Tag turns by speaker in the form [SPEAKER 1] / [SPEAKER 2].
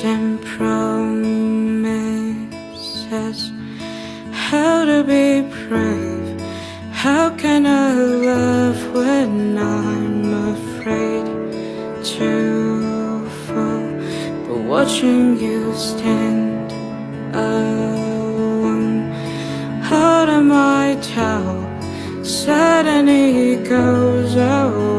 [SPEAKER 1] and promises. How to be brave? How can I love when I'm afraid to fall? But watching you stand alone out of my towel, suddenly goes away.